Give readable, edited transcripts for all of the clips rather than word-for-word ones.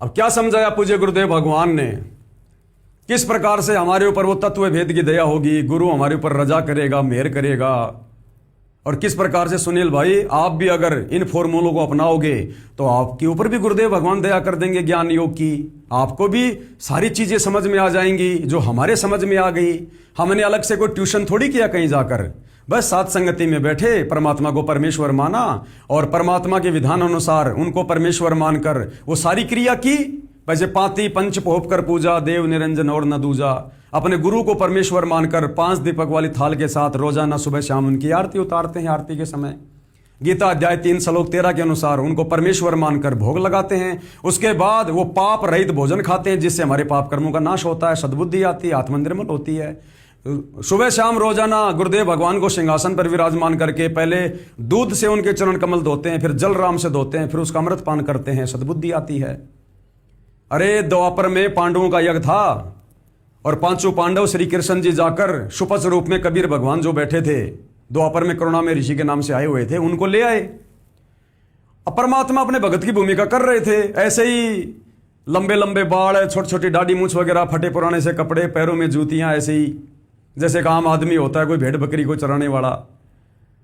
अब क्या समझाया पूज्य गुरुदेव भगवान ने, किस प्रकार से हमारे ऊपर वो तत्व भेद की दया होगी, गुरु हमारे ऊपर रजा करेगा, मेहर करेगा। और किस प्रकार से सुनील भाई आप भी अगर इन फॉर्मूलों को अपनाओगे तो आपके ऊपर भी गुरुदेव भगवान दया कर देंगे ज्ञान योग की, आपको भी सारी चीजें समझ में आ जाएंगी जो हमारे समझ में आ गई। हमने अलग से कोई ट्यूशन थोड़ी किया कहीं जाकर, बस साथ संगति में बैठे परमात्मा को परमेश्वर माना और परमात्मा के विधान अनुसार उनको परमेश्वर मानकर वो सारी क्रिया की। वैसे पाती पंच पोप कर पूजा, देव निरंजन और न दूजा। अपने गुरु को परमेश्वर मानकर 5 दीपक वाली थाल के साथ रोजाना सुबह शाम उनकी आरती उतारते हैं। आरती के समय गीता अध्याय 3 श्लोक 13 के अनुसार उनको परमेश्वर मानकर भोग लगाते हैं। उसके बाद वो पाप रहित भोजन खाते हैं जिससे हमारे पाप कर्मों का नाश होता है, सद्बुद्धि आती है, आत्म निर्मल होती है। सुबह शाम रोजाना गुरुदेव भगवान को सिंहासन पर विराजमान करके पहले दूध से उनके चरण कमल धोते हैं, फिर जल राम से धोते हैं, फिर उसका अमृत पान करते हैं, सद्बुद्धि आती है। अरे द्वापर में पांडवों का यज्ञ था और 5 पांडव श्री कृष्ण जी जाकर शुपथ रूप में कबीर भगवान जो बैठे थे द्वापर में करुणा में ऋषि के नाम से आए हुए थे, उनको ले आए। अब परमात्मा अपने भगत की भूमिका कर रहे थे। ऐसे ही लंबे लंबे बाल, छोटी छोटी दाढ़ी मूछ वगैरह, फटे पुराने से कपड़े, पैरों में जूतियां, ऐसे ही जैसे एक आम आदमी होता है कोई भेड़ बकरी को चराने वाला।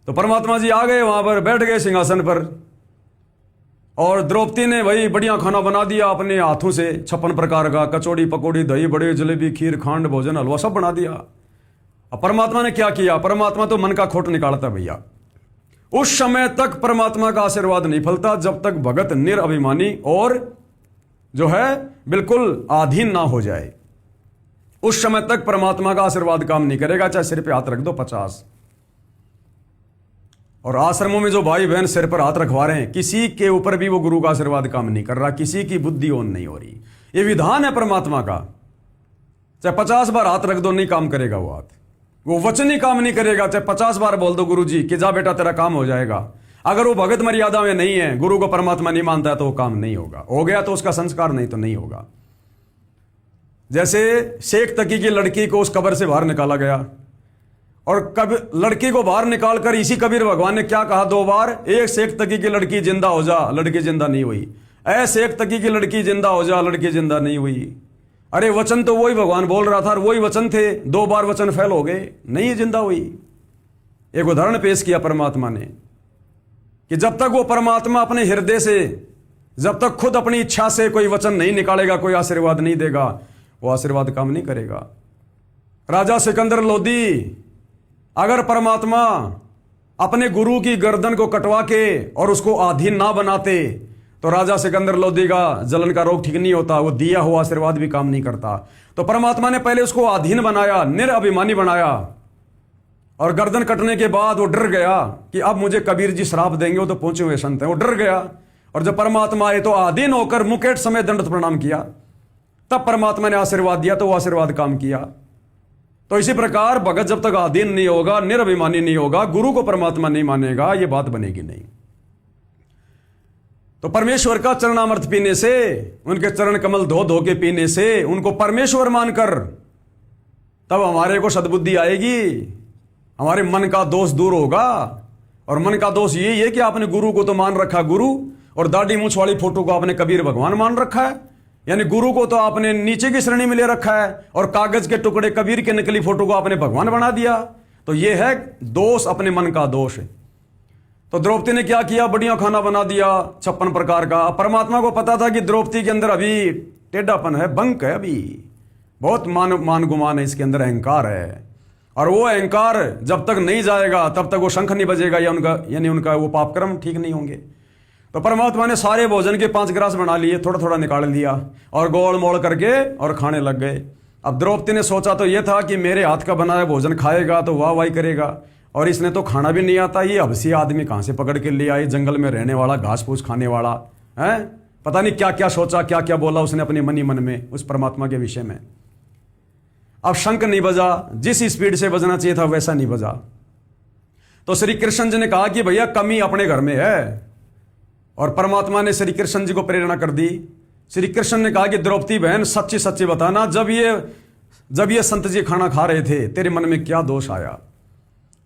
तो परमात्मा जी आ गए, वहां पर बैठ गए सिंहासन पर और द्रौपदी ने भाई बढ़िया खाना बना दिया अपने हाथों से, 56 प्रकार का, कचौड़ी पकौड़ी, दही बड़े, जलेबी, खीर, खांड, भोजन, हलवा सब बना दिया। अब परमात्मा ने क्या किया? परमात्मा तो मन का खोट निकालता भैया। उस समय तक परमात्मा का आशीर्वाद नहीं फलता जब तक भगत निरअभिमानी और जो है बिल्कुल अधीन ना हो जाए। उस समय तक परमात्मा का आशीर्वाद काम नहीं करेगा, चाहे सिर पे हाथ रख दो 50। और आश्रमों में जो भाई बहन सिर पर हाथ रखवा रहे हैं, किसी के ऊपर भी वो गुरु का आशीर्वाद काम नहीं कर रहा, किसी की बुद्धि ऑन नहीं हो रही। ये विधान है परमात्मा का। चाहे 50 बार हाथ रख दो, नहीं काम करेगा वो हाथ, वो वचन ही काम नहीं करेगा। चाहे 50 बार बोल दो गुरु जी कि जा बेटा तेरा काम हो जाएगा, अगर वो भगत मर्यादा में नहीं है, गुरु को परमात्मा नहीं मानता है, तो वो काम नहीं होगा। हो गया तो उसका संस्कार, नहीं तो नहीं होगा। जैसे शेख तकी की लड़की को उस कब्र से बाहर निकाला गया और लड़की को बाहर निकालकर इसी कबीर भगवान ने क्या कहा 2 बार? एक शेख तकी की लड़की जिंदा हो जा, लड़की जिंदा नहीं हुई। ऐ शेख तकी की लड़की जिंदा हो जा, लड़की जिंदा नहीं हुई। अरे वचन तो वही भगवान बोल रहा था और वही वचन थे, 2 बार वचन फेल हो गए, नहीं जिंदा हुई। एक उदाहरण पेश किया परमात्मा ने कि जब तक वो परमात्मा अपने हृदय से, जब तक खुद अपनी इच्छा से कोई वचन नहीं निकालेगा, कोई आशीर्वाद नहीं देगा, वो आशीर्वाद काम नहीं करेगा। राजा सिकंदर लोदी अगर परमात्मा अपने गुरु की गर्दन को कटवा के और उसको अधीन ना बनाते तो राजा सिकंदर लोदी का जलन का रोग ठीक नहीं होता, वो दिया हुआ आशीर्वाद भी काम नहीं करता। तो परमात्मा ने पहले उसको अधीन बनाया, निरअभिमानी बनाया, और गर्दन कटने के बाद वो डर गया कि अब मुझे कबीर जी श्राप देंगे, वो तो पहुंचे हुए संत हैं। वो डर गया और जब परमात्मा आए तो अधीन होकर मुकेट समय दंड प्रणाम किया, तब परमात्मा ने आशीर्वाद दिया तो वो आशीर्वाद काम किया। तो इसी प्रकार भगत जब तक अधीन नहीं होगा, निरअभिमानी नहीं होगा, गुरु को परमात्मा नहीं मानेगा, ये बात बनेगी नहीं। तो परमेश्वर का चरणामृत पीने से, उनके चरण कमल धो धो के पीने से, उनको परमेश्वर मानकर, तब हमारे को सद्बुद्धि आएगी, हमारे मन का दोष दूर होगा। और मन का दोष यही है कि आपने गुरु को तो मान रखा गुरु, और दाढ़ी मूछ वाली फोटो को आपने कबीर भगवान मान रखा है, यानी गुरु को तो आपने नीचे की श्रेणी में ले रखा है और कागज के टुकड़े कबीर के नकली फोटो को आपने भगवान बना दिया। तो यह है दोष, अपने मन का दोष है। तो द्रौपदी ने क्या किया? बढ़िया खाना बना दिया 56 प्रकार का। परमात्मा को पता था कि द्रौपदी के अंदर अभी टेढ़ापन है, बंक है, अभी बहुत मान गुमान है, इसके अंदर अहंकार है। और वो अहंकार जब तक नहीं जाएगा तब तक वो शंख नहीं बजेगा, या उनका वो पापकर्म ठीक नहीं होंगे। तो परमात्मा ने सारे भोजन के 5 ग्रास बना लिए, थोड़ा थोड़ा निकाल लिया और गोल मोड़ करके और खाने लग गए। अब द्रौपदी ने सोचा तो ये था कि मेरे हाथ का बनाया भोजन खाएगा तो वाह वाही करेगा, और इसने तो खाना भी नहीं आता, ये हबसी आदमी कहाँ से पकड़ के ले आई, जंगल में रहने वाला, घास फूस खाने वाला है। पता नहीं क्या क्या सोचा, क्या क्या बोला उसने अपने मन ही मन में उस परमात्मा के विषय में। अब शंख नहीं बजा, जिस स्पीड से बजना चाहिए था वैसा नहीं बजा। तो श्री कृष्ण जी ने कहा कि भैया कमी अपने घर में है, और परमात्मा ने श्री कृष्ण जी को प्रेरणा कर दी। श्री कृष्ण ने कहा कि द्रौपदी बहन सच्ची सच्ची बताना, जब ये संत जी खाना खा रहे थे तेरे मन में क्या दोष आया?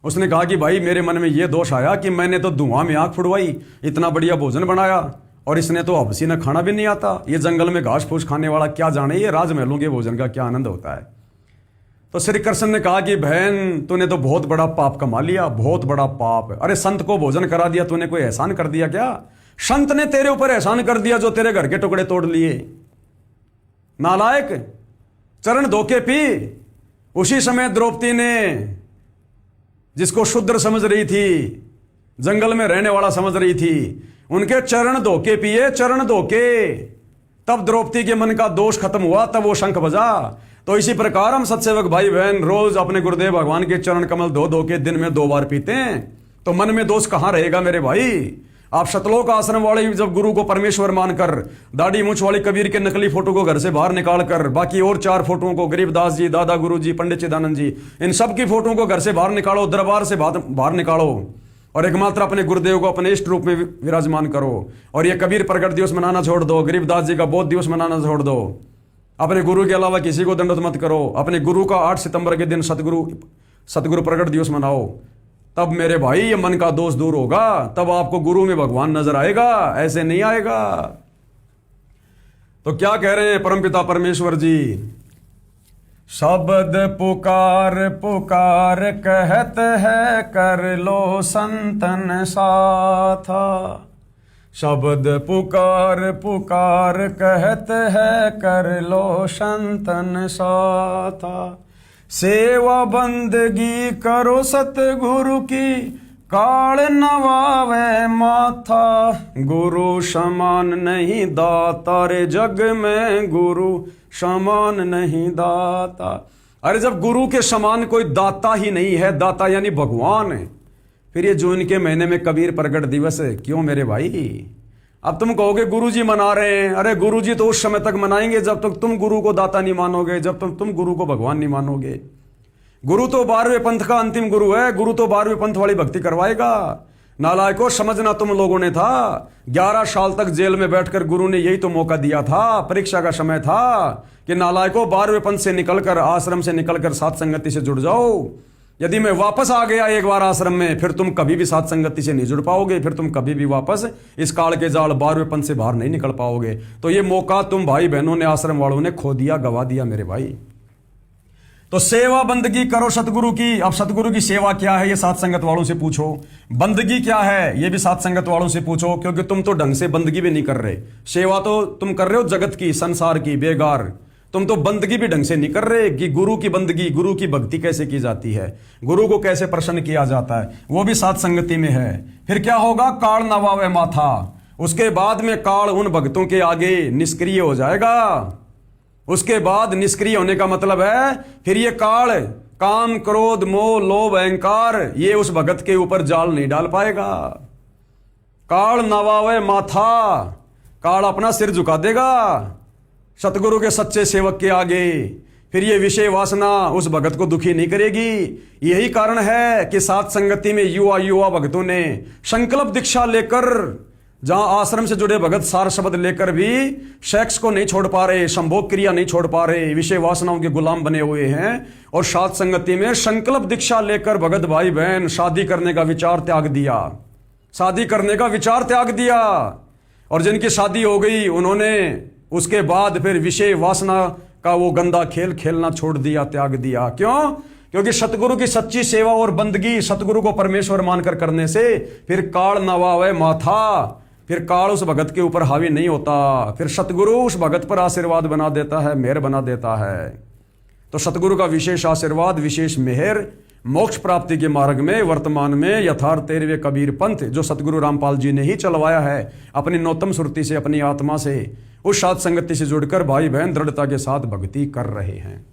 उसने कहा कि भाई मेरे मन में ये दोष आया कि मैंने तो धुआं में आंख फुड़वाई, इतना बढ़िया भोजन बनाया और इसने तो हबसी ने खाना भी नहीं आता, ये जंगल में घास फूस खाने वाला क्या जाने ये राजमहलों के भोजन का क्या आनंद होता है। तो श्री कृष्ण ने कहा कि बहन तूने तो बहुत बड़ा पाप कमा लिया, बहुत बड़ा पाप। अरे संत को भोजन करा दिया, तूने कोई एहसान कर दिया क्या? संत ने तेरे ऊपर एहसान कर दिया जो तेरे घर के टुकड़े तोड़ लिए। नालायक, चरण धोके पी। उसी समय द्रौपदी ने, जिसको शूद्र समझ रही थी, जंगल में रहने वाला समझ रही थी, उनके चरण धोके पिए, चरण धोके। तब द्रौपदी के मन का दोष खत्म हुआ, तब वो शंख बजा। तो इसी प्रकार हम सत्सेवक भाई बहन रोज अपने गुरुदेव भगवान के चरण कमल धो धो के दिन में 2 बार पीते हैं, तो मन में दोष कहां रहेगा मेरे भाई। आप शतलोक आश्रम वाले जब गुरु को परमेश्वर मानकर दाढ़ी मूछ वाली कबीर के नकली फोटो को घर से बाहर निकाल कर बाकी और 4 फोटों को गरीबदास जी, दादा गुरु जी, पंडित चिदानंद जी, इन सब की फोटो को घर से बाहर निकालो, दरबार से बाहर निकालो और एकमात्र अपने गुरुदेव को अपने इष्ट रूप में विराजमान करो। और ये कबीर प्रकट दिवस मनाना छोड़ दो, गरीबदास जी का बौद्ध दिवस मनाना छोड़ दो। अपने गुरु के अलावा किसी को दंडवत मत करो। अपने गुरु का 8 सितंबर के दिन सतगुरु प्रकट दिवस मनाओ। तब मेरे भाई ये मन का दोष दूर होगा, तब आपको गुरु में भगवान नजर आएगा, ऐसे नहीं आएगा। तो क्या कह रहे हैं परमपिता परमेश्वर जी? शब्द पुकार पुकार कहत है कर लो संतन साथा। शब्द पुकार पुकार कहत है कर लो संतन साथा। सेवा बंदगी करो सतगुरु की काल नवावे माथा। गुरु समान नहीं दाता रे जग में, गुरु समान नहीं दाता। अरे जब गुरु के समान कोई दाता ही नहीं है, दाता यानी भगवान है, फिर ये जून के महीने में कबीर प्रकट दिवस है क्यों मेरे भाई? अब तुम कहोगे गुरुजी मना रहे हैं। अरे गुरुजी तो उस समय तक मनाएंगे जब तक तुम गुरु को दाता नहीं मानोगे, जब तक तुम गुरु को भगवान नहीं मानोगे। गुरु तो 12वें पंथ का अंतिम गुरु है, गुरु तो 12वें पंथ वाली भक्ति करवाएगा। नालायकों, समझना तुम लोगों ने था 11 साल तक जेल में बैठकर गुरु ने यही तो मौका दिया था, परीक्षा का समय था कि नालायकों 12वें पंथ से निकलकर, आश्रम से निकलकर साथ संगति से जुड़ जाओ। यदि मैं वापस आ गया एक बार आश्रम में, फिर तुम कभी भी साथ संगति से नहीं जुड़ पाओगे, फिर तुम कभी भी वापस इस काल के जाल 12वें पंथ से बाहर नहीं निकल पाओगे। तो ये मौका तुम भाई बहनों ने, आश्रम वालों ने खो दिया, गवा दिया मेरे भाई। तो सेवा बंदगी करो सतगुरु की। अब सतगुरु की सेवा क्या है ये साथ संगत वालों से पूछो, बंदगी क्या है ये भी साथ संगत वालों से पूछो, क्योंकि तुम तो ढंग से बंदगी भी नहीं कर रहे। सेवा तो तुम कर रहे हो जगत की, संसार की, बेगार। तुम तो बंदगी भी ढंग से नहीं कर रहे कि गुरु की बंदगी, गुरु की भक्ति कैसे की जाती है, गुरु को कैसे प्रसन्न किया जाता है, वो भी साथ संगति में है। फिर क्या होगा? काल नवावे माथा। उसके बाद में काल उन भक्तों के आगे निष्क्रिय हो जाएगा। उसके बाद निष्क्रिय होने का मतलब है फिर ये काल, काम क्रोध मोह लोभ अहंकार, ये उस भगत के ऊपर जाल नहीं डाल पाएगा। काल नवावे माथा, काल अपना सिर झुका देगा सतगुरु के सच्चे सेवक के आगे। फिर ये विषय वासना उस भगत को दुखी नहीं करेगी। यही कारण है कि साथ संगति में युवा भक्तों ने संकल्प दीक्षा लेकर, जहां आश्रम से जुड़े भगत सार शब्द लेकर भी सेक्स को नहीं छोड़ पा रहे, संभोग क्रिया नहीं छोड़ पा रहे, विषय वासनाओं के गुलाम बने हुए हैं। और साथ संगति में संकल्प दीक्षा लेकर भगत भाई बहन शादी करने का विचार त्याग दिया, शादी करने का विचार त्याग दिया। और जिनकी शादी हो गई उन्होंने उसके बाद फिर विषय वासना का वो गंदा खेल खेलना छोड़ दिया, त्याग दिया। क्यों? क्योंकि सतगुरु की सच्ची सेवा और बंदगी सतगुरु को परमेश्वर मानकर करने से फिर काल नवावे माथा, फिर काल उस भगत के ऊपर हावी नहीं होता, फिर सतगुरु उस भगत पर आशीर्वाद बना देता है, मेहर बना देता है। तो सतगुरु का विशेष आशीर्वाद, विशेष मेहर मोक्ष प्राप्ति के मार्ग में वर्तमान में यथार्थ 13वें कबीर पंथ जो सतगुरु रामपाल जी ने ही चलवाया है अपनी नौतम सुरति से, अपनी आत्मा से, उस साथ संगति से जुड़कर भाई बहन दृढ़ता के साथ भक्ति कर रहे हैं।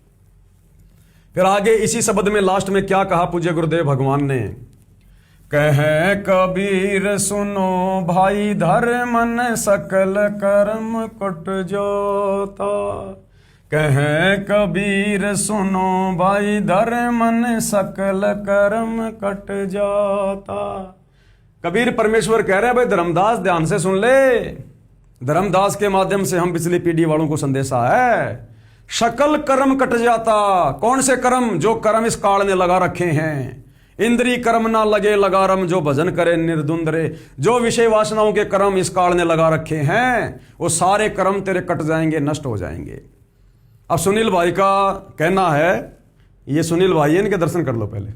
फिर आगे इसी शब्द में लास्ट में क्या कहा पूज्य गुरुदेव भगवान ने? कहे कबीर सुनो भाई धर्मन सकल कर्म कुट जोता। कहे कबीर सुनो भाई धर्मन सकल कर्म कट जाता। कबीर परमेश्वर कह रहे हैं भाई धर्मदास ध्यान से सुन ले। धर्मदास के माध्यम से हम पिछली पीढ़ी वालों को संदेशा है, सकल कर्म कट जाता। कौन से कर्म? जो कर्म इस काल ने लगा रखे हैं। इंद्री कर्म ना लगे लगारम, जो भजन करे निर्द्वंद रे। जो विषय वासनाओं के कर्म इस काल ने लगा रखे हैं वो सारे कर्म तेरे कट जाएंगे, नष्ट हो जाएंगे। अब सुनील भाई का कहना है, ये सुनील भाई है, इनके दर्शन कर लो पहले।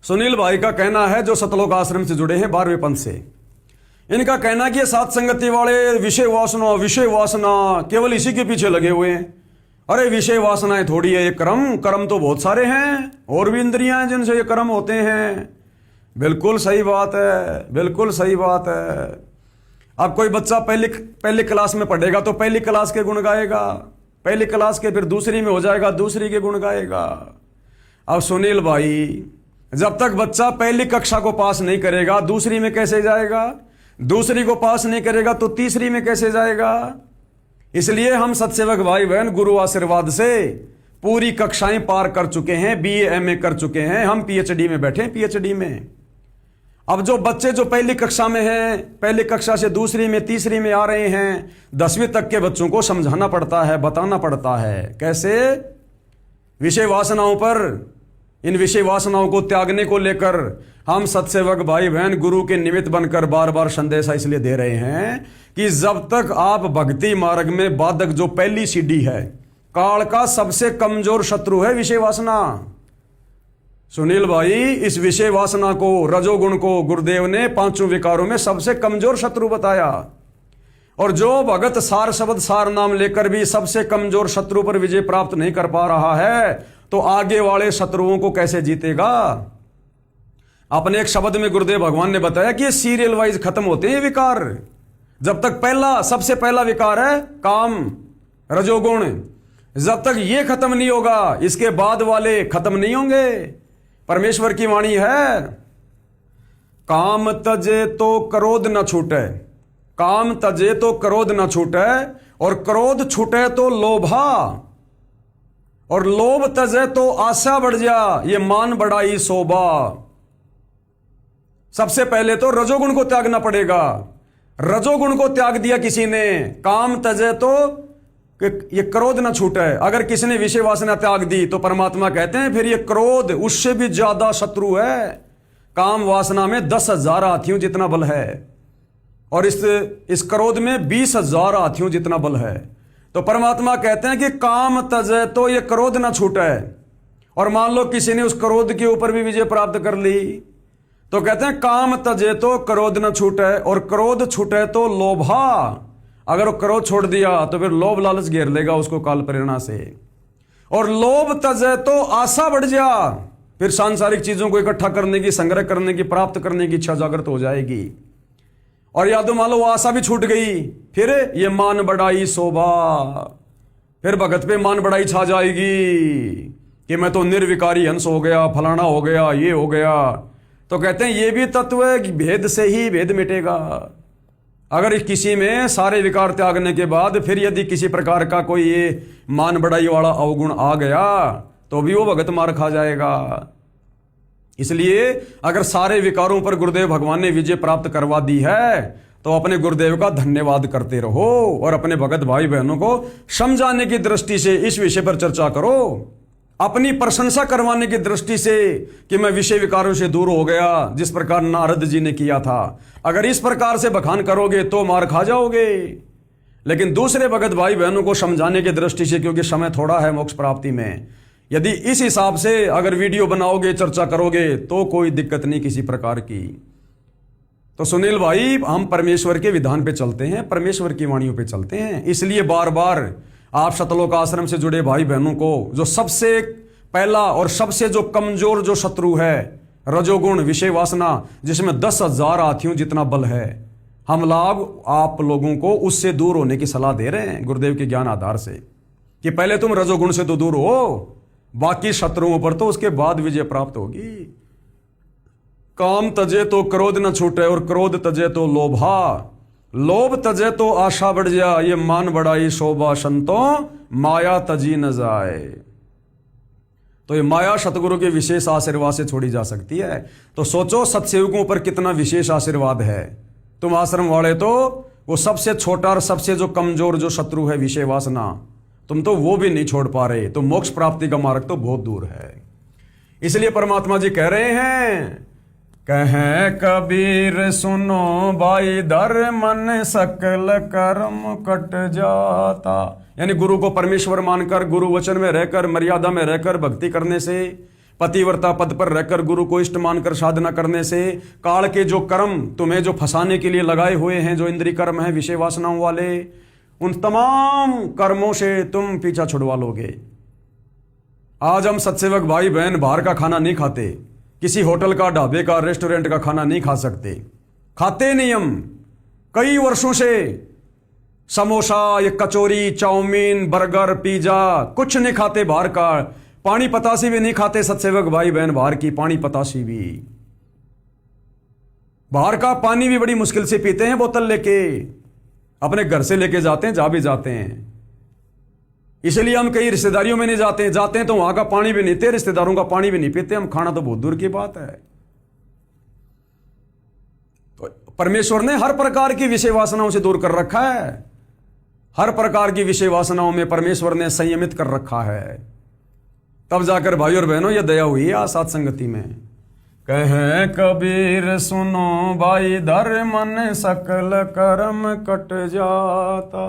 सुनील भाई का कहना है जो सतलोक आश्रम से जुड़े हैं 12वें पंथ से, इनका कहना कि ये सात संगति वाले विषय वासना केवल इसी के पीछे लगे हुए हैं। अरे विषय वासनाएं थोड़ी है ये कर्म, कर्म तो बहुत सारे हैं, और भी इंद्रियां हैं जिनसे ये कर्म होते हैं। बिल्कुल सही बात है, बिल्कुल सही बात है। अब कोई बच्चा पहली क्लास में पढ़ेगा तो पहली क्लास के गुण गाएगा, पहली क्लास के फिर दूसरी में हो जाएगा, दूसरी के गुण गाएगा। अब सुनील भाई, जब तक बच्चा पहली कक्षा को पास नहीं करेगा दूसरी में कैसे जाएगा, दूसरी को पास नहीं करेगा तो तीसरी में कैसे जाएगा। इसलिए हम सत्सेवक भाई बहन गुरु आशीर्वाद से पूरी कक्षाएं पार कर चुके हैं, बीए एमए कर चुके हैं, हम पीएचडी में बैठे हैं, पीएचडी में। अब जो बच्चे जो पहली कक्षा में हैं, पहली कक्षा से दूसरी में तीसरी में आ रहे हैं, 10वीं तक के बच्चों को समझाना पड़ता है, बताना पड़ता है कैसे विषय वासनाओं पर, इन विषय वासनाओं को त्यागने को लेकर हम सत्सेवक भाई बहन गुरु के निमित्त बनकर बार बार संदेशा इसलिए दे रहे हैं कि जब तक आप भक्ति मार्ग में बाधक जो पहली सीढ़ी है, काल का सबसे कमजोर शत्रु है विषय वासना। सुनील भाई, इस विषय वासना को, रजोगुण को गुरुदेव ने 5 विकारों में सबसे कमजोर शत्रु बताया। और जो भगत सार शब्द सार नाम लेकर भी सबसे कमजोर शत्रु पर विजय प्राप्त नहीं कर पा रहा है तो आगे वाले शत्रुओं को कैसे जीतेगा। अपने एक शब्द में गुरुदेव भगवान ने बताया कि ये सीरियल वाइज खत्म होते हैं विकार। जब तक सबसे पहला विकार है काम, रजोगुण, जब तक ये खत्म नहीं होगा इसके बाद वाले खत्म नहीं होंगे। परमेश्वर की वाणी है, काम तजे तो क्रोध न छूटे, काम तजे तो क्रोध न छूटे, और क्रोध छूटे तो लोभा, और लोभ तजे तो आशा बढ़ जा, ये मान बढ़ाई शोभा। सबसे पहले तो रजोगुण को त्यागना पड़ेगा। रजोगुण को त्याग दिया किसी ने, काम तजे तो ये क्रोध ना छूटे। अगर किसी ने विषय वासना त्याग दी तो परमात्मा कहते हैं फिर ये क्रोध उससे भी ज्यादा शत्रु है। काम वासना में 10,000 हाथियों जितना बल है, और इस क्रोध में 20,000 हाथियों जितना बल है। तो परमात्मा कहते हैं कि काम तजे तो ये क्रोध ना छूटे। और मान लो किसी ने उस क्रोध के ऊपर भी विजय प्राप्त कर ली तो कहते हैं काम तजे तो क्रोध न छूटे, और क्रोध छूटे तो लोभा। अगर वो क्रोध छोड़ दिया तो फिर लोभ लालच घेर लेगा उसको काल प्रेरणा से। और लोभ तजे तो आशा बढ़ जा, फिर सांसारिक चीजों को इकट्ठा करने की, संग्रह करने की, प्राप्त करने की इच्छा जागृत हो जाएगी। और या तो मान लो वो आशा भी छूट गई, फिर ये मान बढ़ाई शोभा, फिर भगत पे मान बढ़ाई छा जाएगी कि मैं तो निर्विकारी हंस हो गया, फलाना हो गया, ये हो गया। तो कहते हैं ये भी तत्व है कि भेद से ही भेद मिटेगा। अगर किसी में सारे विकार त्यागने के बाद फिर यदि किसी प्रकार का कोई ये मान बढ़ाई वाला अवगुण आ गया तो भी वो भगत मार खा जाएगा। इसलिए अगर सारे विकारों पर गुरुदेव भगवान ने विजय प्राप्त करवा दी है तो अपने गुरुदेव का धन्यवाद करते रहो और अपने भगत भाई बहनों को समझाने की दृष्टि से इस विषय पर चर्चा करो। अपनी प्रशंसा करवाने की दृष्टि से कि मैं विषय विकारों से दूर हो गया, जिस प्रकार नारद जी ने किया था। अगर इस प्रकार से बखान करोगे तो मार खा जाओगे। लेकिन दूसरे भगत भाई बहनों को समझाने की दृष्टि से, क्योंकि समय थोड़ा है मोक्ष प्राप्ति में, यदि इस हिसाब से अगर वीडियो बनाओगे, चर्चा करोगे तो कोई दिक्कत नहीं किसी प्रकार की। तो सुनील भाई, हम परमेश्वर के विधान पे चलते हैं, परमेश्वर की वाणियों पे चलते हैं। इसलिए बार बार आप सतलोक आश्रम से जुड़े भाई बहनों को जो सबसे पहला और सबसे जो कमजोर जो शत्रु है रजोगुण विषय वासना, जिसमें 10,000 हाथियों जितना बल है, हम लोग आप लोगों को उससे दूर होने की सलाह दे रहे हैं गुरुदेव के ज्ञान आधार से कि पहले तुम रजोगुण से तो दूर हो, बाकी शत्रुओं पर तो उसके बाद विजय प्राप्त होगी। काम तजे तो क्रोध न छूटे, और क्रोध तजे तो लोभा, लोभ तजे तो आशा बढ़ जा, ये मान बढ़ाई शोभा, संतों माया तजी न जाए। तो ये माया सतगुरु के विशेष आशीर्वाद से छोड़ी जा सकती है। तो सोचो सत्सेवकों पर कितना विशेष आशीर्वाद है। तुम आश्रम वाले तो वो सबसे छोटा और सबसे जो कमजोर जो शत्रु है विषय वासना, तुम तो वो भी नहीं छोड़ पा रहे, तो मोक्ष प्राप्ति का मार्ग तो बहुत दूर है। इसलिए परमात्मा जी कह रहे हैं, कहें कबीर सुनो भाई धर मन सकल कर्म कट जाता। यानी गुरु को परमेश्वर मानकर, गुरु वचन में रहकर, मर्यादा में रहकर भक्ति करने से, पतिव्रता पद पर रहकर गुरु को इष्ट मानकर साधना करने से, काल के जो कर्म तुम्हें जो फंसाने के लिए लगाए हुए हैं, जो इंद्रिय कर्म हैं विषय वासनाओं वाले, उन तमाम कर्मों से तुम पीछा छुड़वा लोगे। आज हम सत्सेवक भाई बहन बाहर का खाना नहीं खाते, किसी होटल का, ढाबे का, रेस्टोरेंट का खाना नहीं खा सकते, खाते नहीं हम कई वर्षों से। समोसा, ये कचौरी, चाउमीन, बर्गर, पिज्जा कुछ नहीं खाते बाहर का। पानी पतासी भी नहीं खाते सत्सेवक भाई बहन बाहर की, पानी पतासी भी। बाहर का पानी भी बड़ी मुश्किल से पीते हैं, बोतल लेके, अपने घर से लेके जाते हैं, जा भी जाते हैं। इसलिए हम कई रिश्तेदारियों में नहीं जाते, जाते हैं तो वहां का पानी भी नहीं पीते, रिश्तेदारों का पानी भी नहीं पीते हम, खाना तो बहुत दूर की बात है। तो परमेश्वर ने हर प्रकार की विषय वासनाओं से दूर कर रखा है, हर प्रकार की विषय वासनाओं में परमेश्वर ने संयमित कर रखा है। तब जाकर भाई और बहनों यह दया हुई है साथ संगति में। कहे कबीर सुनो भाई धर मन सकल कर्म कट जाता।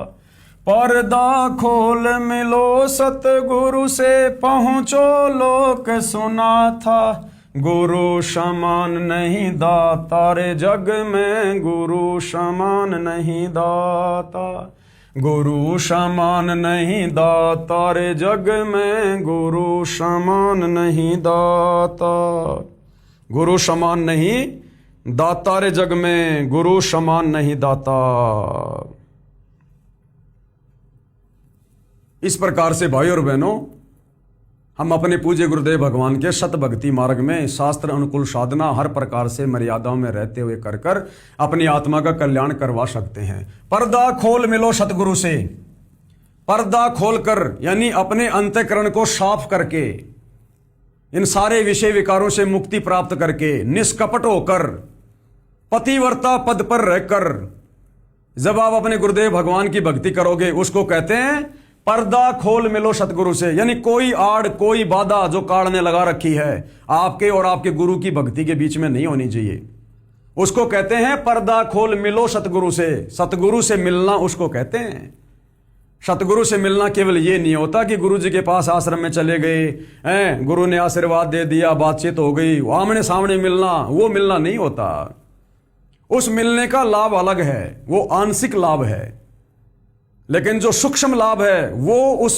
पर्दा खोल मिलो सतगुरु से पहुँचो लोक सुना था। गुरु समान नहीं दाता रे जग में, गुरु समान नहीं दाता। गुरु समान नहीं दाता रे जग में, गुरु समान नहीं दाता। गुरु समान नहीं दाता रे जग में, गुरु समान नहीं दाता। इस प्रकार से भाई और बहनों, हम अपने पूज्य गुरुदेव भगवान के सत भक्ति मार्ग में शास्त्र अनुकूल साधना हर प्रकार से मर्यादाओं में रहते हुए कर कर अपनी आत्मा का कल्याण करवा सकते हैं। पर्दा खोल मिलो सतगुरु से। पर्दा खोलकर यानी अपने अंतःकरण को साफ करके, इन सारे विषय विकारों से मुक्ति प्राप्त करके, निष्कपट होकर, पतिव्रता पद पर रहकर जब आप अपने गुरुदेव भगवान की भक्ति करोगे, उसको कहते हैं पर्दा खोल मिलो सतगुरु से। यानी कोई आड़, कोई बाधा जो काल ने लगा रखी है आपके और आपके गुरु की भक्ति के बीच में नहीं होनी चाहिए, उसको कहते हैं पर्दा खोल मिलो सतगुरु से। सतगुरु से मिलना उसको कहते हैं। सतगुरु से मिलना केवल ये नहीं होता कि गुरु जी के पास आश्रम में चले गए हैं, गुरु ने आशीर्वाद दे दिया, बातचीत हो गई, आमने सामने मिलना, वो मिलना नहीं होता। उस मिलने का लाभ अलग है, वो आंशिक लाभ है। लेकिन जो सूक्ष्म लाभ है वो उस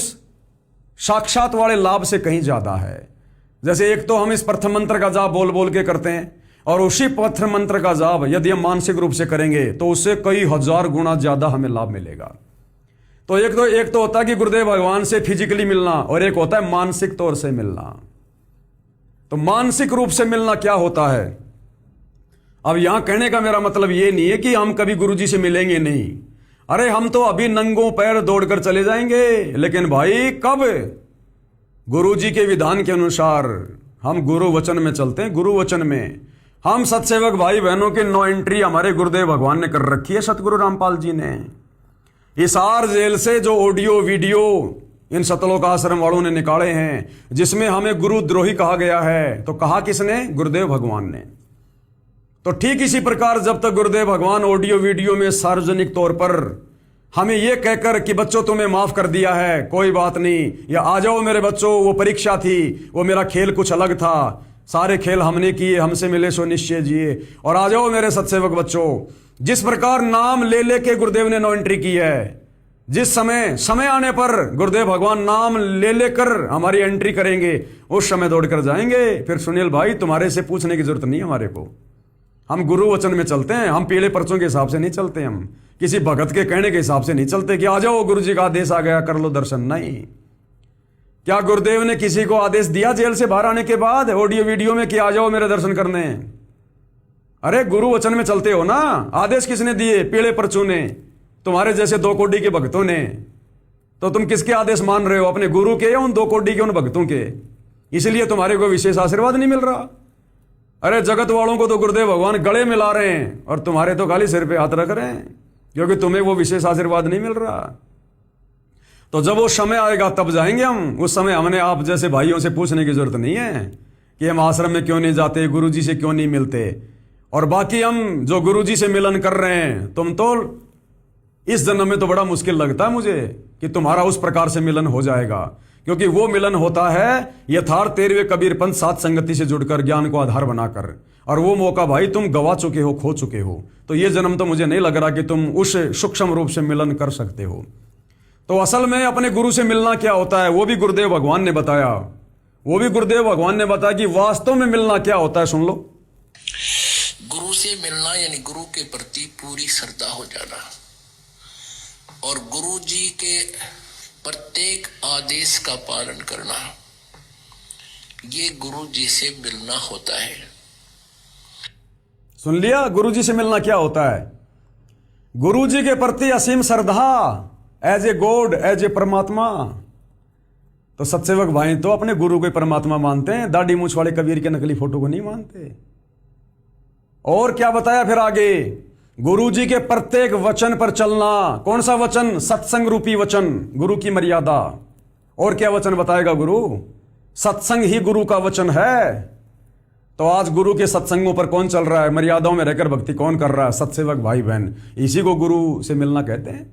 साक्षात वाले लाभ से कहीं ज्यादा है। जैसे एक तो हम इस प्रथम मंत्र का जाप बोल बोल के करते हैं, और उसी प्रथम मंत्र का जाप यदि हम मानसिक रूप से करेंगे तो उससे कई हजार गुना ज्यादा हमें लाभ मिलेगा। तो एक तो होता है कि गुरुदेव भगवान से फिजिकली मिलना, और एक होता है मानसिक तौर से मिलना। तो मानसिक रूप से मिलना क्या होता है? अब यहां कहने का मेरा मतलब ये नहीं है कि हम कभी गुरुजी से मिलेंगे नहीं। अरे हम तो अभी नंगों पैर दौड़कर चले जाएंगे, लेकिन भाई कब? गुरुजी के विधान के अनुसार हम गुरु वचन में चलते हैं। गुरु वचन में हम सत्सेवक भाई बहनों की नो एंट्री हमारे गुरुदेव भगवान ने कर रखी है, सतगुरु रामपाल जी ने। हिसार जेल से जो ऑडियो वीडियो इन सतलोक आश्रम वालों ने निकाले हैं, जिसमें हमें गुरुद्रोही कहा गया है, तो कहा किसने? गुरुदेव भगवान ने। तो ठीक इसी प्रकार जब तक गुरुदेव भगवान ऑडियो वीडियो में सार्वजनिक तौर पर हमें यह कहकर कि बच्चों तुम्हें माफ कर दिया है, कोई बात नहीं, या आ जाओ मेरे बच्चों, वो परीक्षा थी, वो मेरा खेल कुछ अलग था, सारे खेल हमने किए, हमसे मिले सो निश्चय जिए, और आ जाओ मेरे सत्सेवक बच्चों। जिस प्रकार नाम ले लेके गुरुदेव ने नो एंट्री की है, जिस समय आने पर गुरुदेव भगवान नाम ले लेकर हमारी एंट्री करेंगे, उस समय दौड़कर जाएंगे। फिर सुनील भाई तुम्हारे से पूछने की जरूरत नहीं हमारे को, हम गुरु वचन में चलते हैं। हम पीले पर्चों के हिसाब से नहीं चलते, हम किसी भगत के कहने के हिसाब से नहीं चलते कि आ जाओ गुरु जी का आदेश आ गया कर लो दर्शन। नहीं। क्या गुरुदेव ने किसी को आदेश दिया जेल से बाहर आने के बाद ऑडियो वीडियो में कि आ जाओ मेरे दर्शन करने? अरे गुरु वचन में चलते हो ना, आदेश किसने दिए? पीले पर्चों ने, तुम्हारे जैसे 2 कोड़ी के भक्तों ने। तो तुम किसके आदेश मान रहे हो? अपने गुरु के या उन 2 कोड़ी के उन भक्तों के? इसलिए तुम्हारे को विशेष आशीर्वाद नहीं मिल रहा। अरे जगत वालों को तो गुरुदेव भगवान गले मिला रहे हैं, और तुम्हारे तो खाली सिर पे हाथ रख रहे हैं, क्योंकि तुम्हें वो विशेष आशीर्वाद नहीं मिल रहा। तो जब वो समय आएगा तब जाएंगे हम। उस समय हमने आप जैसे भाइयों से पूछने की जरूरत नहीं है कि हम आश्रम में क्यों नहीं जाते, गुरुजी से क्यों नहीं मिलते। और बाकी हम जो गुरुजी से मिलन कर रहे हैं, तुम तो इस जन्म में तो बड़ा मुश्किल लगता है मुझे कि तुम्हारा उस प्रकार से मिलन हो जाएगा, क्योंकि वो मिलन होता है यथार्थ 13वें कबीर पंथ सात संगति से जुड़कर ज्ञान को आधार बनाकर, और वो मौका भाई तुम गवा चुके हो, खो चुके हो। तो ये जन्म तो मुझे नहीं लग रहा कि तुम उस सूक्ष्म रूप से मिलन कर सकते हो। तो असल में अपने गुरु से मिलना क्या होता है वो भी गुरुदेव भगवान ने बताया। वो भी गुरुदेव भगवान ने बताया कि वास्तव में मिलना क्या होता है, सुन लो। गुरु से मिलना यानी गुरु के प्रति पूरी श्रद्धा हो जाना और गुरु जी के प्रत्येक आदेश का पालन करना, ये गुरु जी से मिलना होता है। सुन लिया, गुरु जी से मिलना क्या होता है? गुरु जी के प्रति असीम श्रद्धा, as a god, as a परमात्मा। तो सत्सेवक भाई तो अपने गुरु को परमात्मा मानते हैं, दाढ़ी मूछ वाले कबीर के नकली फोटो को नहीं मानते। और क्या बताया फिर आगे? गुरु जी के प्रत्येक वचन पर चलना। कौन सा वचन? सत्संग रूपी वचन, गुरु की मर्यादा। और क्या वचन बताएगा गुरु? सत्संग ही गुरु का वचन है। तो आज गुरु के सत्संगों पर कौन चल रहा है? मर्यादाओं में रहकर भक्ति कौन कर रहा है? सत्सेवक भाई बहन। इसी को गुरु से मिलना कहते हैं,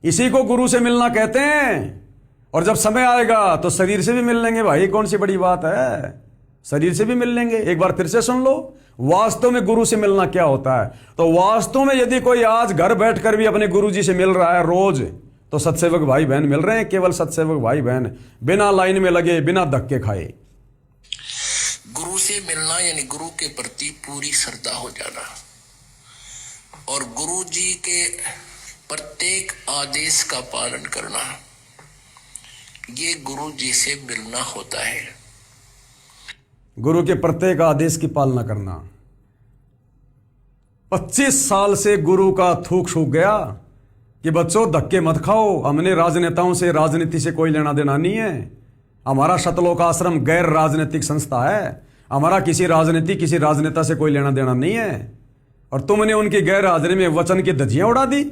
इसी को गुरु से मिलना कहते हैं। और जब समय आएगा तो शरीर से भी मिल लेंगे भाई, कौन सी बड़ी बात है, शरीर से भी मिल लेंगे। एक बार फिर से सुन लो, वास्तव में गुरु से मिलना क्या होता है। तो वास्तव में यदि कोई आज घर बैठकर भी अपने गुरु जी से मिल रहा है रोज, तो सत्सेवक भाई बहन मिल रहे हैं, केवल सत्सेवक भाई बहन, बिना लाइन में लगे, बिना धक्के खाए। गुरु से मिलना यानी गुरु के प्रति पूरी श्रद्धा हो जाना और गुरु जी के प्रत्येक आदेश का पालन करना, ये गुरु जी से मिलना होता है। गुरु के प्रत्येक आदेश की पालना करना। 25 साल से गुरु का थूक सूख गया कि बच्चों धक्के मत खाओ, हमने राजनेताओं से, राजनीति से कोई लेना देना नहीं है। हमारा शतलोक आश्रम गैर राजनीतिक संस्था है, हमारा किसी राजनीति, किसी राजनेता से कोई लेना देना नहीं है। और तुमने उनकी गैर हाजिरी में वचन की धज्जियां उड़ा दी।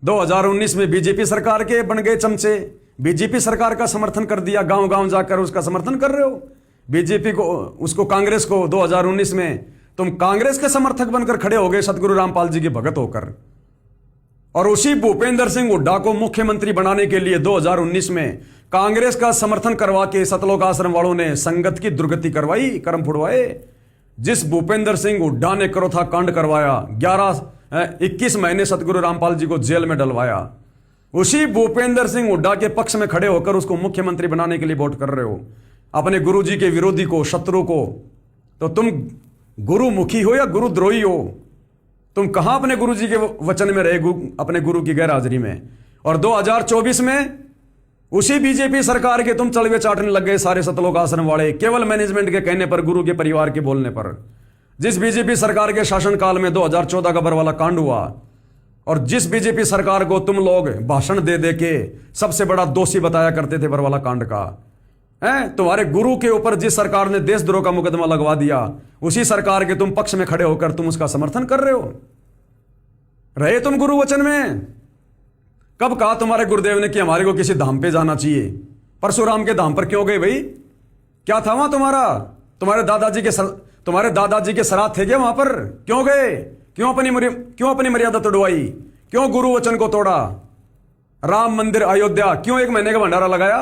2019 में बीजेपी सरकार के बन गए चमचे, बीजेपी सरकार का समर्थन कर दिया, गांव गांव जाकर उसका समर्थन कर रहे हो। बीजेपी को, उसको, कांग्रेस को 2019 में तुम कांग्रेस के समर्थक बनकर खड़े हो गए सतगुरु रामपाल जी के भगत होकर। और उसी भूपेंद्र सिंह हुड्डा को मुख्यमंत्री बनाने के लिए 2019 में कांग्रेस का समर्थन करवा के सतलोक आश्रम वालों ने संगत की दुर्गति करवाई, कर्म फुड़वाए। जिस भूपेंद्र सिंह हुड्डा ने करोथा कांड करवाया, 21 महीने सतगुरु रामपाल जी को जेल में डलवाया, उसी भूपेंद्र सिंह हुड्डा के पक्ष में खड़े होकर उसको मुख्यमंत्री बनाने के लिए वोट कर रहे हो, अपने गुरु जी के विरोधी को, शत्रु को। तो तुम गुरुमुखी हो या गुरुद्रोही हो? तुम कहां अपने गुरु जी के वचन में रहे, अपने गुरु की गैर हाजिरी में? और 2024 में उसी बीजेपी सरकार के तुम चलवे चाटने लग गए सारे सतलोक आश्रम वाले, केवल मैनेजमेंट के कहने पर, गुरु के परिवार के बोलने पर। जिस बीजेपी सरकार के शासनकाल में 2014 का बरवाला कांड हुआ, और जिस बीजेपी सरकार को तुम लोग भाषण दे दे के सबसे बड़ा दोषी बताया करते थे बरवाला कांड का, तुम्हारे गुरु के ऊपर जिस सरकार ने देशद्रोह का मुकदमा लगवा दिया, उसी सरकार के तुम पक्ष में खड़े होकर तुम उसका समर्थन कर रहे हो। रहे तुम गुरु वचन में? कब कहा तुम्हारे गुरुदेव ने कि हमारे को किसी धाम पे जाना चाहिए? परशुराम के धाम पर क्यों गए भाई? क्या था वहां तुम्हारा? तुम्हारे दादाजी के श्राद्ध थे क्या वहां पर? क्यों गए? क्यों अपनी मर्यादा तोड़वाई? क्यों गुरु वचन को तोड़ा? राम मंदिर अयोध्या क्यों 1 महीने का भंडारा लगाया?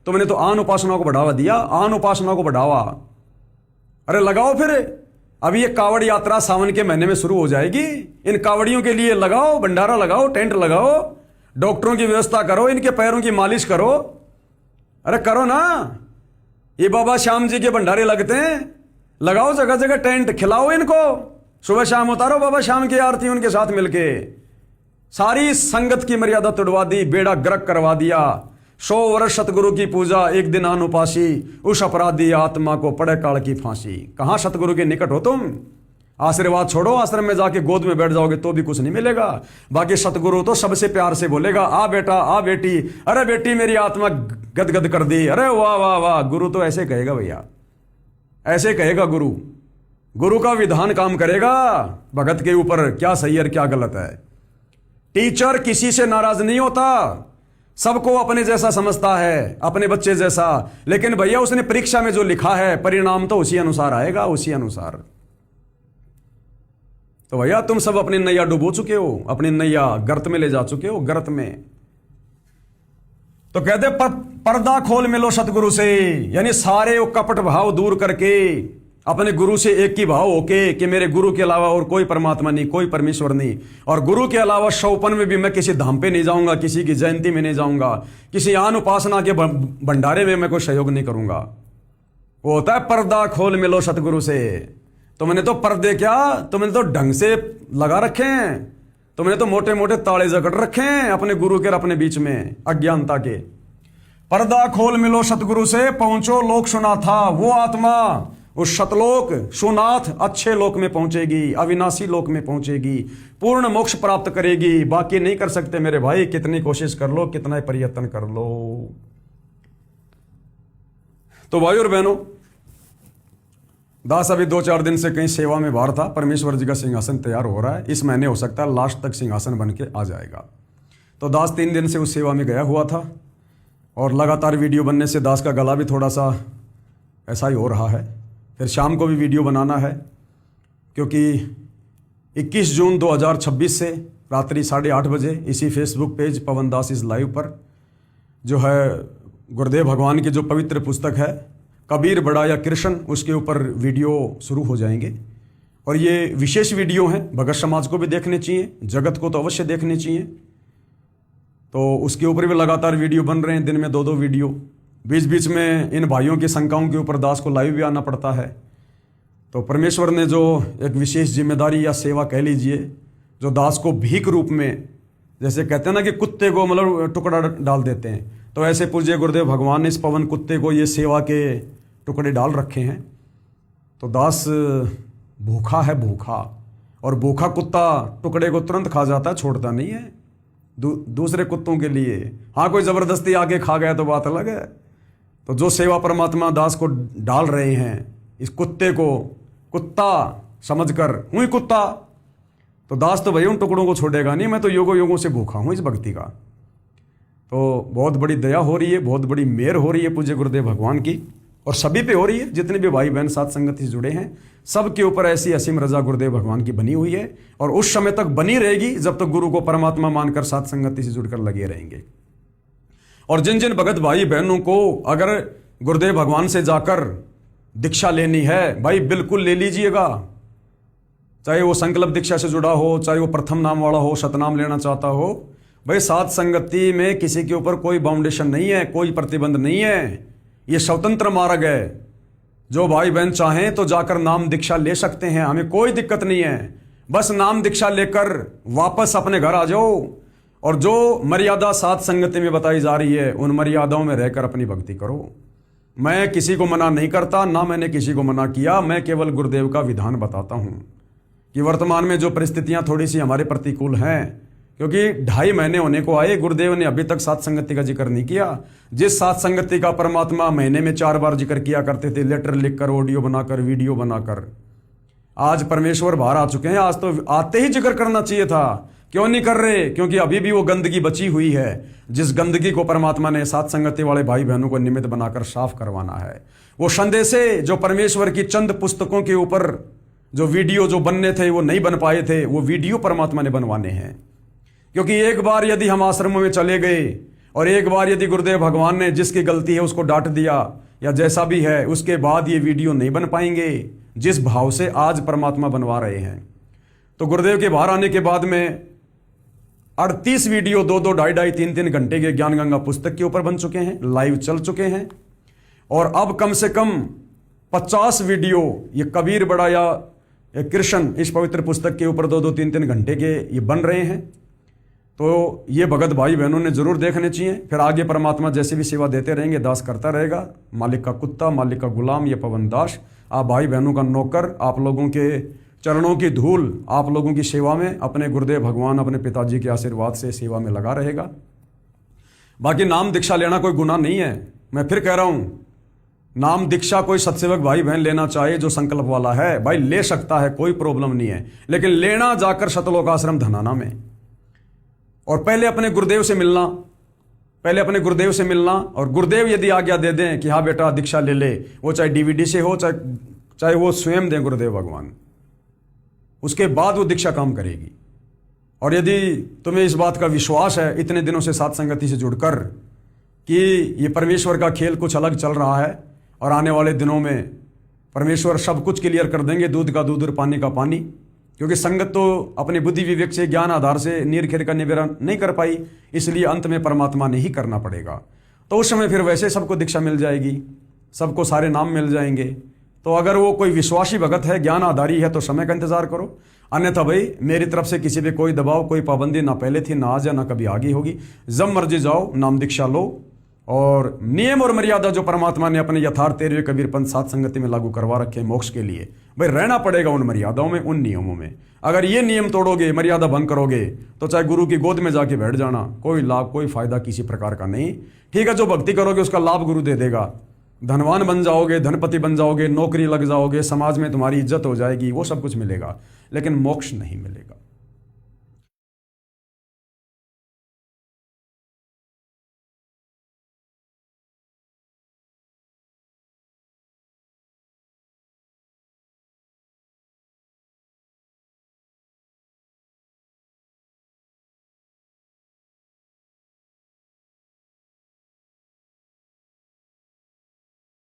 तुमने तो आन उपासना को बढ़ावा दिया, आन उपासना को बढ़ावा। अरे लगाओ फिर, अभी ये कावड़ यात्रा सावन के महीने में शुरू हो जाएगी, इन कावड़ियों के लिए लगाओ, भंडारा लगाओ, टेंट लगाओ, डॉक्टरों की व्यवस्था करो, इनके पैरों की मालिश करो। अरे करो ना, ये बाबा श्याम जी के भंडारे लगते हैं, लगाओ जगह जगह टेंट, खिलाओ इनको, सुबह शाम उतारो बाबा श्याम की आरती उनके साथ मिलके। सारी संगत की मर्यादा तोड़वा दी, बेड़ा गर्क करवा दिया। 100 वर्ष सतगुरु की पूजा, 1 दिन अनुपासी, उस अपराधी आत्मा को पड़े काल की फांसी। कहां सतगुरु के निकट हो तुम? आशीर्वाद छोड़ो, आश्रम में जाके गोद में बैठ जाओगे तो भी कुछ नहीं मिलेगा। बाकी सतगुरु तो सबसे प्यार से बोलेगा, आ बेटा, आ बेटी, अरे बेटी मेरी आत्मा गदगद कर दी, अरे वाह वाह वाह। गुरु तो ऐसे कहेगा भैया, ऐसे कहेगा गुरु। गुरु का विधान काम करेगा भगत के ऊपर, क्या सही और क्या गलत है। टीचर किसी से नाराज नहीं होता, सबको अपने जैसा समझता है, अपने बच्चे जैसा। लेकिन भैया उसने परीक्षा में जो लिखा है परिणाम तो उसी अनुसार आएगा, उसी अनुसार। तो भैया तुम सब अपनी नैया डुबो चुके हो, अपनी नैया गर्त में ले जा चुके हो, गर्त में। तो कहते पर्दा खोल मिलो सतगुरु से, यानी सारे वो कपट भाव दूर करके अपने गुरु से एक ही भाव होके कि मेरे गुरु के अलावा और कोई परमात्मा नहीं, कोई परमेश्वर नहीं, और गुरु के अलावा शौपन में भी मैं किसी धाम पे नहीं जाऊंगा, किसी की जयंती में नहीं जाऊंगा, किसी आन उपासना के भंडारे में मैं कोई सहयोग नहीं करूंगा। वो होता है पर्दा खोल मिलो सतगुरु से। तुमने तो पर्दे क्या, तुमने तो ढंग से लगा रखे हैं, तुमने तो मोटे मोटे ताले जकड़ रखे हैं अपने गुरु के और अपने बीच में अज्ञानता के। पर्दा खोल मिलो सतगुरु से, पहुंचो लोक सुना था, वो आत्मा उस सतलोक सुनाथ अच्छे लोक में पहुंचेगी, अविनाशी लोक में पहुंचेगी, पूर्ण मोक्ष प्राप्त करेगी। बाकी नहीं कर सकते मेरे भाई, कितनी कोशिश कर लो, कितना प्रयत्न कर लो। तो भाई और बहनों, दास अभी 2-4 दिन से कहीं सेवा में बाहर था। परमेश्वर जी का सिंहासन तैयार हो रहा है, इस महीने हो सकता है लास्ट तक सिंहासन बन के आ जाएगा। तो दास 3 दिन से उस सेवा में गया हुआ था, और लगातार वीडियो बनने से दास का गला भी थोड़ा सा ऐसा ही हो रहा है। फिर शाम को भी वीडियो बनाना है, क्योंकि 21 जून 2026 से रात्रि 8:30 बजे इसी Facebook page Pawan Das is live पर जो है गुरुदेव भगवान की जो पवित्र पुस्तक है कबीर बड़ा या कृष्ण, उसके ऊपर वीडियो शुरू हो जाएंगे। और ये विशेष वीडियो हैं, भगत समाज को भी देखने चाहिए, जगत को तो अवश्य देखने चाहिए। तो उसके ऊपर भी लगातार वीडियो बन रहे हैं, दिन में 2-2 वीडियो। बीच बीच में इन भाइयों की शंकाओं के ऊपर दास को लाइव भी आना पड़ता है। तो परमेश्वर ने जो एक विशेष जिम्मेदारी या सेवा कह लीजिए, जो दास को भीख रूप में, जैसे कहते हैं ना कि कुत्ते को मतलब टुकड़ा डाल देते हैं, तो ऐसे पूज्य गुरुदेव भगवान ने इस पवन कुत्ते को ये सेवा के टुकड़े डाल रखे हैं। तो दास भूखा है, भूखा, और भूखा कुत्ता टुकड़े को तुरंत खा जाता है, छोड़ता नहीं है दूसरे कुत्तों के लिए। हाँ, कोई ज़बरदस्ती आके खा गया तो बात अलग है। तो जो सेवा परमात्मा दास को डाल रहे हैं, इस कुत्ते को कुत्ता समझकर, हूँ ही कुत्ता, तो दास तो भाई उन टुकड़ों को छोड़ेगा नहीं। मैं तो योगों योगों से भूखा हूँ इस भक्ति का। तो बहुत बड़ी दया हो रही है, बहुत बड़ी मेहर हो रही है पूज्य गुरुदेव भगवान की, और सभी पे हो रही है। जितने भी भाई बहन साथ संगत से जुड़े हैं, सब के ऊपर ऐसी असीम रजा गुरुदेव भगवान की बनी हुई है, और उस समय तक बनी रहेगी जब तक गुरु को परमात्मा मानकर साथ संगति से जुड़कर लगे रहेंगे। और जिन जिन भगत भाई बहनों को अगर गुरुदेव भगवान से जाकर दीक्षा लेनी है, भाई बिल्कुल ले लीजिएगा। चाहे वो संकल्प दीक्षा से जुड़ा हो, चाहे वो प्रथम नाम वाला हो, शतनाम लेना चाहता हो, भाई साथ संगति में किसी के ऊपर कोई बाउंडेशन नहीं है, कोई प्रतिबंध नहीं है। ये स्वतंत्र मार्ग है। जो भाई बहन चाहें तो जाकर नाम दीक्षा ले सकते हैं, हमें कोई दिक्कत नहीं है। बस नाम दीक्षा लेकर वापस अपने घर आ जाओ, और जो मर्यादा साथ संगति में बताई जा रही है उन मर्यादाओं में रहकर अपनी भक्ति करो। मैं किसी को मना नहीं करता, ना मैंने किसी को मना किया। मैं केवल गुरुदेव का विधान बताता हूँ कि वर्तमान में जो परिस्थितियाँ थोड़ी सी हमारे प्रतिकूल हैं, क्योंकि 2.5 महीने होने को आए, गुरुदेव ने अभी तक साथ संगति का जिक्र नहीं किया। जिस साथ संगति का परमात्मा महीने में 4 बार जिक्र किया करते थे, लेटर लिखकर, ऑडियो बनाकर, वीडियो बनाकर, आज परमेश्वर बाहर आ चुके हैं। आज तो आते ही जिक्र करना चाहिए था, क्यों नहीं कर रहे? क्योंकि अभी भी वो गंदगी बची हुई है, जिस गंदगी को परमात्मा ने साथ संगति वाले भाई बहनों को निमित्त बनाकर साफ करवाना है। वो संदेशे जो परमेश्वर की चंद पुस्तकों के ऊपर जो वीडियो जो बनने थे वो नहीं बन पाए थे, वो वीडियो परमात्मा ने बनवाने हैं। क्योंकि एक बार यदि हम आश्रमों में चले गए और एक बार यदि गुरुदेव भगवान ने जिसकी गलती है उसको डांट दिया या जैसा भी है, उसके बाद ये वीडियो नहीं बन पाएंगे जिस भाव से आज परमात्मा बनवा रहे हैं। तो गुरुदेव के बाहर आने के बाद में 38 वीडियो 2-2, 2.5-2.5, 3-3 घंटे के ज्ञान गंगा पुस्तक के ऊपर बन चुके हैं, लाइव चल चुके हैं। और अब कम से कम 50 वीडियो ये कबीर बड़ा या कृष्ण इस पवित्र पुस्तक के ऊपर 2-2, 3-3 घंटे के ये बन रहे हैं। तो ये भगत भाई बहनों ने जरूर देखने चाहिए। फिर आगे परमात्मा जैसे भी सेवा देते रहेंगे, दास करता रहेगा। मालिक का कुत्ता, मालिक का गुलाम, ये पवन दास, आप भाई बहनों का नौकर, आप लोगों के चरणों की धूल, आप लोगों की सेवा में अपने गुरुदेव भगवान अपने पिताजी के आशीर्वाद से सेवा में लगा रहेगा। बाकी नाम दीक्षा लेना कोई गुनाह नहीं है। मैं फिर कह रहा हूं, नाम दीक्षा कोई सत्सेवक भाई बहन लेना चाहे जो संकल्प वाला है, भाई ले सकता है, कोई प्रॉब्लम नहीं है। लेकिन लेना जाकर सतलोक आश्रम धनाना में, और पहले अपने गुरुदेव से मिलना, पहले अपने गुरुदेव से मिलना, और गुरुदेव यदि आज्ञा दे दें कि हाँ बेटा दीक्षा ले ले, वो चाहे डीवीडी से हो, चाहे वो स्वयं दें गुरुदेव भगवान, उसके बाद वो दीक्षा काम करेगी। और यदि तुम्हें इस बात का विश्वास है इतने दिनों से साथ संगति से जुड़कर कि ये परमेश्वर का खेल कुछ अलग चल रहा है और आने वाले दिनों में परमेश्वर सब कुछ क्लियर कर देंगे, दूध का दूध और पानी का पानी, क्योंकि संगत तो अपनी बुद्धि विवेक से ज्ञान आधार से नीर खेर का निवारण नहीं कर पाई, इसलिए अंत में परमात्मा ने ही करना पड़ेगा। तो उस समय फिर वैसे सबको दीक्षा मिल जाएगी, सबको सारे नाम मिल जाएंगे। तो अगर वो कोई विश्वासी भगत है, ज्ञान आधारी है, तो समय का इंतजार करो, अन्यथा भाई मेरी तरफ से किसी पे कोई दबाव, कोई पाबंदी ना पहले थी, ना आज है, ना कभी आगे होगी। जब मर्जी जाओ नाम दीक्षा लो, और नियम और मर्यादा जो परमात्मा ने अपने यथार्थ 13वें कबीर पंथ सात संगति में लागू करवा रखे मोक्ष के लिए, भाई रहना पड़ेगा उन मर्यादाओं में, उन नियमों में। अगर ये नियम तोड़ोगे, मर्यादा भंग करोगे, तो चाहे गुरु की गोद में जाके बैठ जाना, कोई लाभ कोई फायदा किसी प्रकार का नहीं। ठीक है, जो भक्ति करोगे उसका लाभ गुरु दे देगा, धनवान बन जाओगे, धनपति बन जाओगे, नौकरी लग जाओगे, समाज में तुम्हारी इज्जत हो जाएगी, वो सब कुछ मिलेगा, लेकिन मोक्ष नहीं मिलेगा।